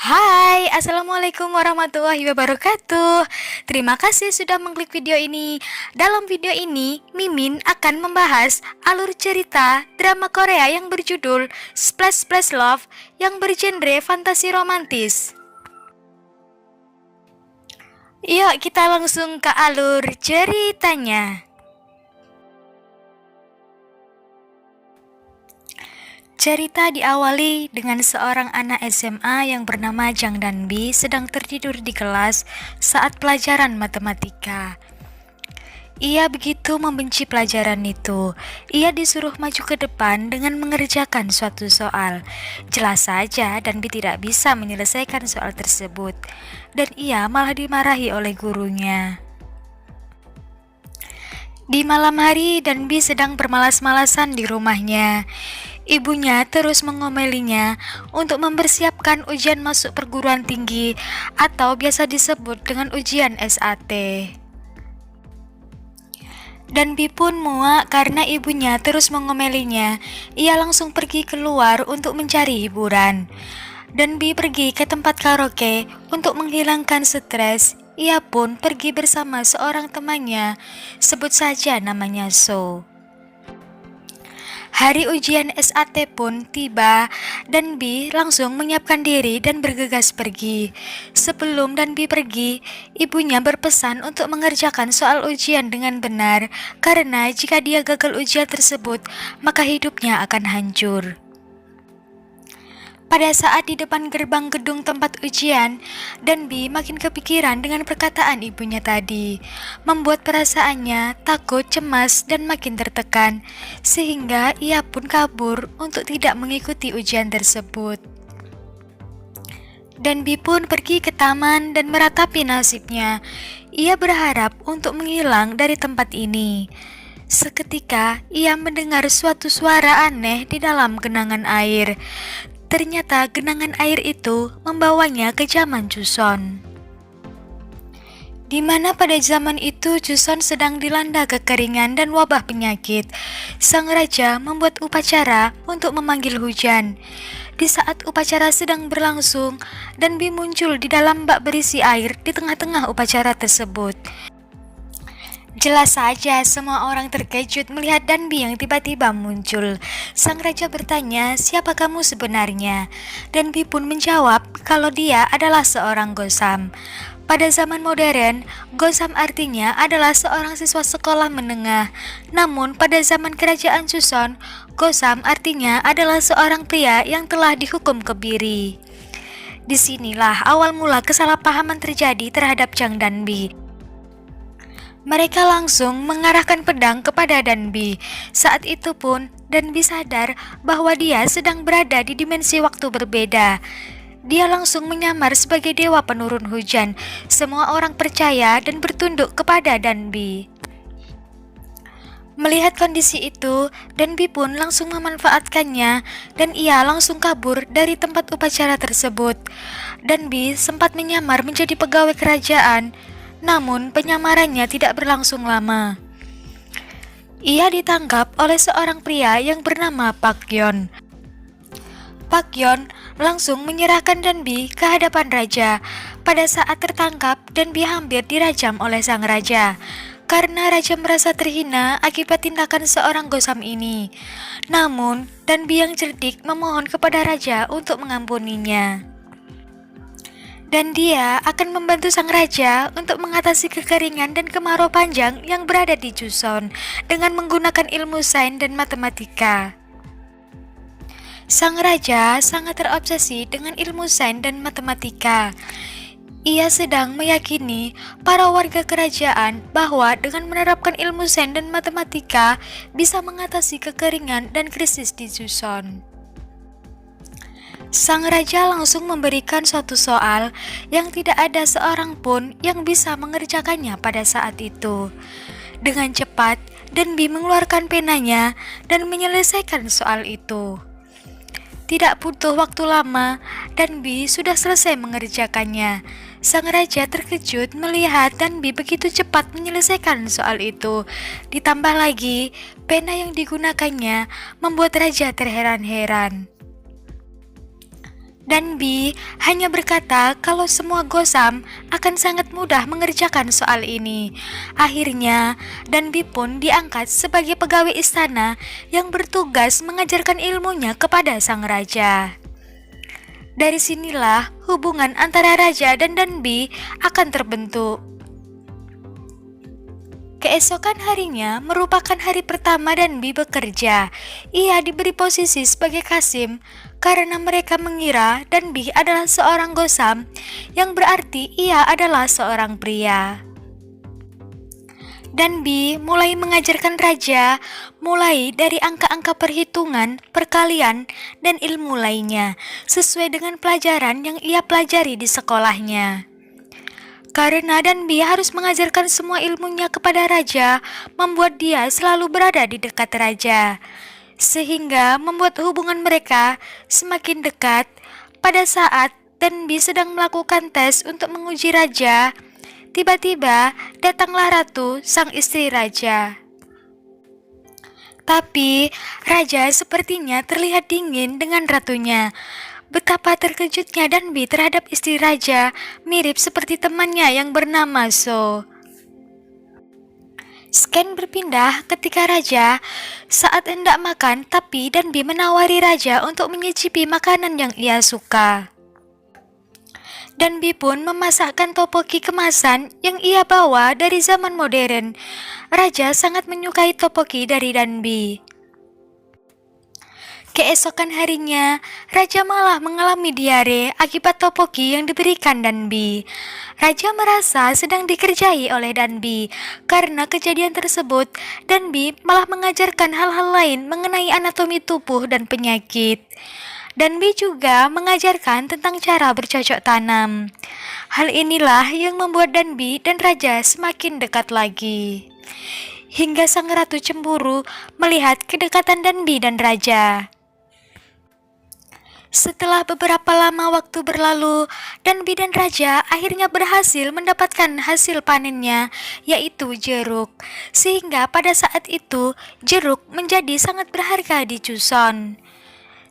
Hai, Assalamualaikum warahmatullahi wabarakatuh. Terima kasih sudah mengklik video ini. Dalam video ini, Mimin akan membahas alur cerita drama Korea yang berjudul Splash Splash Love yang bergenre fantasi romantis. Yuk kita langsung ke alur ceritanya. Cerita diawali dengan seorang anak SMA yang bernama Jang Danbi sedang tertidur di kelas saat pelajaran matematika. Ia begitu membenci pelajaran itu. Ia disuruh maju ke depan dengan mengerjakan suatu soal. Jelas saja Danbi tidak bisa menyelesaikan soal tersebut, dan ia malah dimarahi oleh gurunya. Di malam hari, Danbi sedang bermalas-malasan di rumahnya. Ibunya terus mengomelinya untuk mempersiapkan ujian masuk perguruan tinggi atau biasa disebut dengan ujian SAT. Danbi pun muak karena ibunya terus mengomelinya. Ia langsung pergi keluar untuk mencari hiburan. Danbi pergi ke tempat karaoke untuk menghilangkan stres. Ia pun pergi bersama seorang temannya, sebut saja namanya So. Hari ujian SAT pun tiba, Danbi langsung menyiapkan diri dan bergegas pergi. Sebelum Danbi pergi, ibunya berpesan untuk mengerjakan soal ujian dengan benar, karena jika dia gagal ujian tersebut, maka hidupnya akan hancur. Pada saat di depan gerbang gedung tempat ujian, Danbi makin kepikiran dengan perkataan ibunya tadi, membuat perasaannya takut, cemas, dan makin tertekan, sehingga ia pun kabur untuk tidak mengikuti ujian tersebut. Danbi pun pergi ke taman dan meratapi nasibnya. Ia berharap untuk menghilang dari tempat ini. Seketika, ia mendengar suatu suara aneh di dalam genangan air. Ternyata genangan air itu membawanya ke zaman Joseon, di mana pada zaman itu Joseon sedang dilanda kekeringan dan wabah penyakit. Sang raja membuat upacara untuk memanggil hujan. Di saat upacara sedang berlangsung, Danbi muncul di dalam bak berisi air di tengah-tengah upacara tersebut. Jelas saja semua orang terkejut melihat Danbi yang tiba-tiba muncul. Sang raja bertanya, "Siapa kamu sebenarnya?" Danbi pun menjawab kalau dia adalah seorang gosam. Pada zaman modern, gosam artinya adalah seorang siswa sekolah menengah. Namun pada zaman kerajaan Joseon, gosam artinya adalah seorang pria yang telah dihukum kebiri. Disinilah awal mula kesalahpahaman terjadi terhadap Jang Danbi. Mereka langsung mengarahkan pedang kepada Danbi. Saat itu pun Danbi sadar bahwa dia sedang berada di dimensi waktu berbeda. Dia langsung menyamar sebagai dewa penurun hujan. Semua orang percaya dan bertunduk kepada Danbi. Melihat kondisi itu, Danbi pun langsung memanfaatkannya dan ia langsung kabur dari tempat upacara tersebut. Danbi sempat menyamar menjadi pegawai kerajaan. Namun penyamarannya tidak berlangsung lama. Ia ditangkap oleh seorang pria yang bernama Pak Yeon. Pak Yeon langsung menyerahkan Danbi ke hadapan raja. Pada saat tertangkap, Danbi hampir dirajam oleh sang raja, karena raja merasa terhina akibat tindakan seorang gosam ini. Namun, Danbi yang cerdik memohon kepada raja untuk mengampuninya. Dan dia akan membantu sang raja untuk mengatasi kekeringan dan kemarau panjang yang berada di Joseon dengan menggunakan ilmu sains dan matematika. Sang raja sangat terobsesi dengan ilmu sains dan matematika. Ia sedang meyakini para warga kerajaan bahwa dengan menerapkan ilmu sains dan matematika bisa mengatasi kekeringan dan krisis di Joseon. Sang raja langsung memberikan suatu soal yang tidak ada seorang pun yang bisa mengerjakannya pada saat itu. Dengan cepat, Danbi mengeluarkan penanya dan menyelesaikan soal itu. Tidak butuh waktu lama, Danbi sudah selesai mengerjakannya. Sang raja terkejut melihat Danbi begitu cepat menyelesaikan soal itu. Ditambah lagi, pena yang digunakannya membuat raja terheran-heran. Danbi hanya berkata kalau semua Gosam akan sangat mudah mengerjakan soal ini. Akhirnya, Danbi pun diangkat sebagai pegawai istana yang bertugas mengajarkan ilmunya kepada sang raja. Dari sinilah hubungan antara raja dan Danbi akan terbentuk. Keesokan harinya merupakan hari pertama Danbi bekerja. Ia diberi posisi sebagai Kasim karena mereka mengira Danbi adalah seorang Gosam, yang berarti ia adalah seorang pria. Danbi mulai mengajarkan raja mulai dari angka-angka perhitungan, perkalian, dan ilmu lainnya sesuai dengan pelajaran yang ia pelajari di sekolahnya. Karena Danbi harus mengajarkan semua ilmunya kepada raja, membuat dia selalu berada di dekat raja, sehingga membuat hubungan mereka semakin dekat. Pada saat Danbi sedang melakukan tes untuk menguji raja, tiba-tiba datanglah Ratu, sang istri raja. Tapi raja sepertinya terlihat dingin dengan ratunya. Betapa terkejutnya Danbi terhadap istri raja, mirip seperti temannya yang bernama So. Scan berpindah ketika raja saat hendak makan, tapi Danbi menawari raja untuk menyicipi makanan yang ia suka. Danbi pun memasakkan topoki kemasan yang ia bawa dari zaman modern. Raja sangat menyukai topoki dari Danbi. Keesokan harinya, raja malah mengalami diare akibat topoki yang diberikan Danbi. Raja merasa sedang dikerjai oleh Danbi. Karena kejadian tersebut, Danbi malah mengajarkan hal-hal lain mengenai anatomi tubuh dan penyakit. Danbi juga mengajarkan tentang cara bercocok tanam. Hal inilah yang membuat Danbi dan raja semakin dekat lagi. Hingga sang ratu cemburu melihat kedekatan Danbi dan raja. Setelah beberapa lama waktu berlalu, Danbi dan raja akhirnya berhasil mendapatkan hasil panennya, yaitu jeruk. Sehingga pada saat itu, jeruk menjadi sangat berharga di Chuson.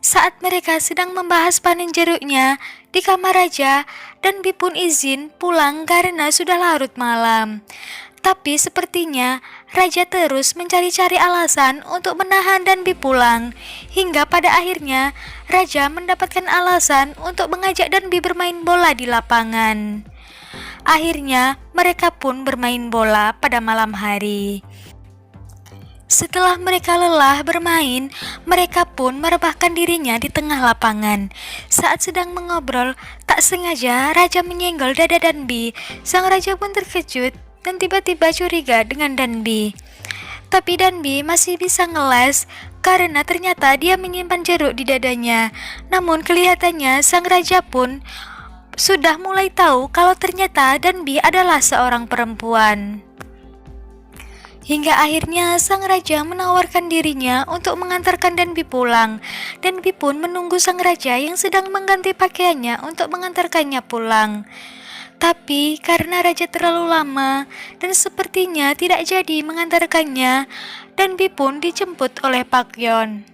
Saat mereka sedang membahas panen jeruknya di kamar raja, Danbi pun izin pulang karena sudah larut malam. Tapi sepertinya raja terus mencari-cari alasan untuk menahan Danbi pulang, hingga pada akhirnya raja mendapatkan alasan untuk mengajak Danbi bermain bola di lapangan. Akhirnya mereka pun bermain bola pada malam hari. Setelah mereka lelah bermain, mereka pun merebahkan dirinya di tengah lapangan. Saat sedang mengobrol, tak sengaja raja menyenggol dada Danbi. Sang raja pun terkejut dan tiba-tiba curiga dengan Danbi. Tapi Danbi masih bisa ngeles karena ternyata dia menyimpan jeruk di dadanya. Namun kelihatannya sang raja pun sudah mulai tahu kalau ternyata Danbi adalah seorang perempuan. Hingga akhirnya sang raja menawarkan dirinya untuk mengantarkan Danbi pulang. Danbi pun menunggu sang raja yang sedang mengganti pakaiannya untuk mengantarkannya pulang. Tapi karena raja terlalu lama dan sepertinya tidak jadi mengantarkannya, Danbi pun dijemput oleh Pakyeon.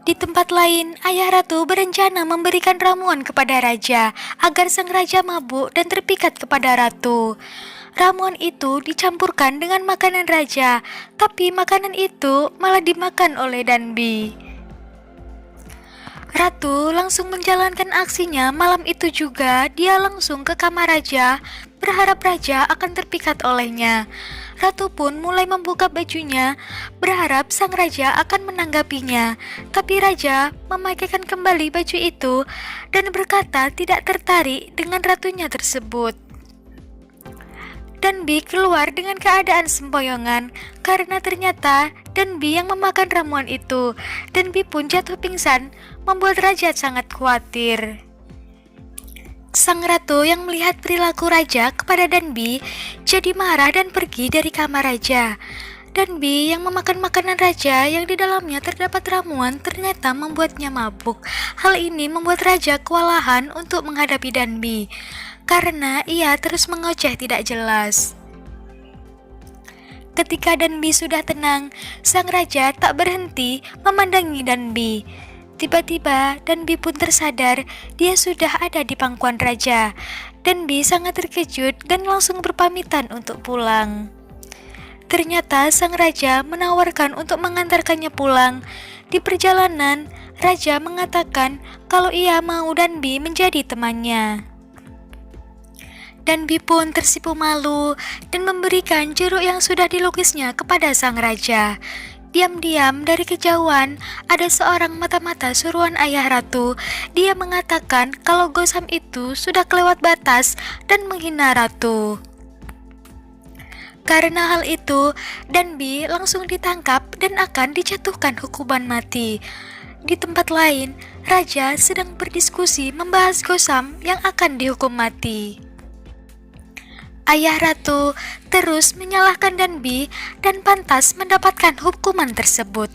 Di tempat lain, ayah ratu berencana memberikan ramuan kepada raja agar sang raja mabuk dan terpikat kepada ratu. Ramuan itu dicampurkan dengan makanan raja, tapi makanan itu malah dimakan oleh Danbi. Ratu langsung menjalankan aksinya. Malam itu juga dia langsung ke kamar raja, berharap raja akan terpikat olehnya. Ratu pun mulai membuka bajunya, berharap sang raja akan menanggapinya. Tapi raja memakaikan kembali baju itu dan berkata tidak tertarik dengan ratunya tersebut. Danbi keluar dengan keadaan sempoyongan karena ternyata Danbi yang memakan ramuan itu. Danbi pun jatuh pingsan, membuat raja sangat khawatir. Sang ratu yang melihat perilaku raja kepada Danbi jadi marah dan pergi dari kamar raja. Danbi yang memakan makanan raja yang di dalamnya terdapat ramuan ternyata membuatnya mabuk. Hal ini membuat raja kewalahan untuk menghadapi Danbi karena ia terus mengoceh tidak jelas. Ketika Danbi sudah tenang, sang raja tak berhenti memandangi Danbi. Tiba-tiba Danbi pun tersadar dia sudah ada di pangkuan raja. Danbi sangat terkejut dan langsung berpamitan untuk pulang. Ternyata sang raja menawarkan untuk mengantarkannya pulang. Di perjalanan, raja mengatakan kalau ia mau Danbi menjadi temannya. Danbi pun tersipu malu dan memberikan jeruk yang sudah dilukisnya kepada sang raja. Diam-diam dari kejauhan ada seorang mata-mata suruhan ayah ratu. Dia mengatakan kalau Gosam itu sudah kelewat batas dan menghina ratu. Karena hal itu, Danbi langsung ditangkap dan akan dijatuhkan hukuman mati. Di tempat lain, raja sedang berdiskusi membahas Gosam yang akan dihukum mati. Ayah ratu terus menyalahkan Danbi dan pantas mendapatkan hukuman tersebut.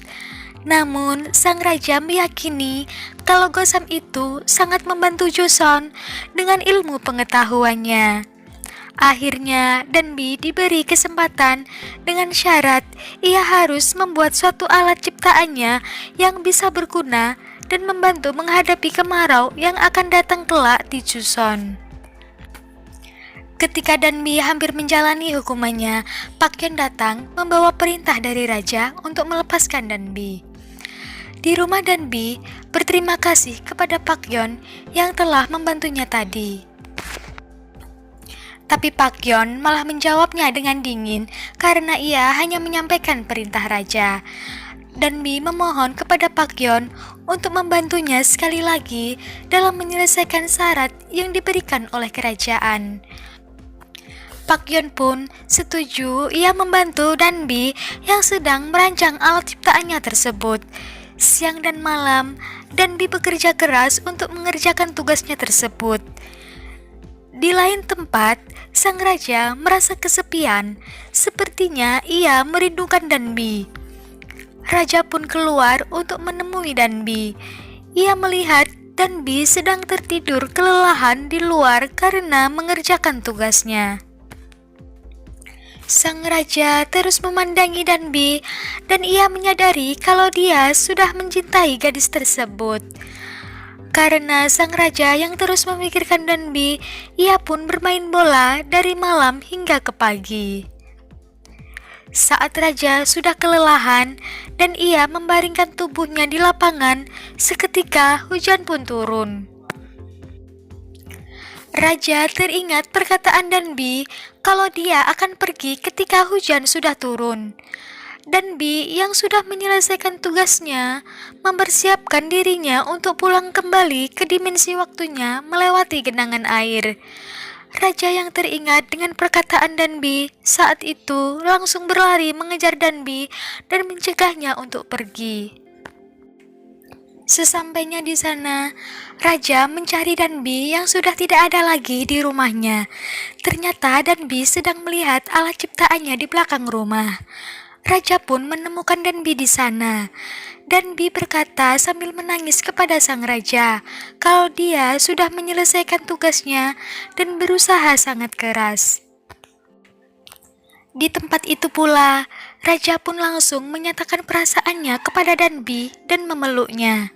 Namun, sang raja meyakini kalau Gosam itu sangat membantu Joseon dengan ilmu pengetahuannya. Akhirnya, Danbi diberi kesempatan dengan syarat ia harus membuat suatu alat ciptaannya yang bisa berguna dan membantu menghadapi kemarau yang akan datang kelak di Joseon. Ketika Danbi hampir menjalani hukumannya, Pak Yeon datang membawa perintah dari raja untuk melepaskan Danbi. Di rumah Danbi berterima kasih kepada Pak Yeon yang telah membantunya tadi. Tapi Pak Yeon malah menjawabnya dengan dingin karena ia hanya menyampaikan perintah raja. Danbi memohon kepada Pak Yeon untuk membantunya sekali lagi dalam menyelesaikan syarat yang diberikan oleh kerajaan. Pak Yeon pun setuju ia membantu Danbi yang sedang merancang alat ciptaannya tersebut. Siang dan malam, Danbi bekerja keras untuk mengerjakan tugasnya tersebut. Di lain tempat, sang raja merasa kesepian. Sepertinya ia merindukan Danbi. Raja pun keluar untuk menemui Danbi. Ia melihat Danbi sedang tertidur kelelahan di luar karena mengerjakan tugasnya. Sang raja terus memandangi Danbi dan ia menyadari kalau dia sudah mencintai gadis tersebut. Karena sang raja yang terus memikirkan Danbi, ia pun bermain bola dari malam hingga ke pagi. Saat raja sudah kelelahan dan ia membaringkan tubuhnya di lapangan, seketika hujan pun turun. Raja teringat perkataan Danbi kalau dia akan pergi ketika hujan sudah turun. Danbi yang sudah menyelesaikan tugasnya mempersiapkan dirinya untuk pulang kembali ke dimensi waktunya melewati genangan air. Raja yang teringat dengan perkataan Danbi saat itu langsung berlari mengejar Danbi dan mencegahnya untuk pergi. Sesampainya di sana, raja mencari Danbi yang sudah tidak ada lagi di rumahnya. Ternyata Danbi sedang melihat alat ciptaannya di belakang rumah. Raja pun menemukan Danbi di sana. Danbi berkata sambil menangis kepada sang raja kalau dia sudah menyelesaikan tugasnya dan berusaha sangat keras. Di tempat itu pula, raja pun langsung menyatakan perasaannya kepada Danbi dan memeluknya.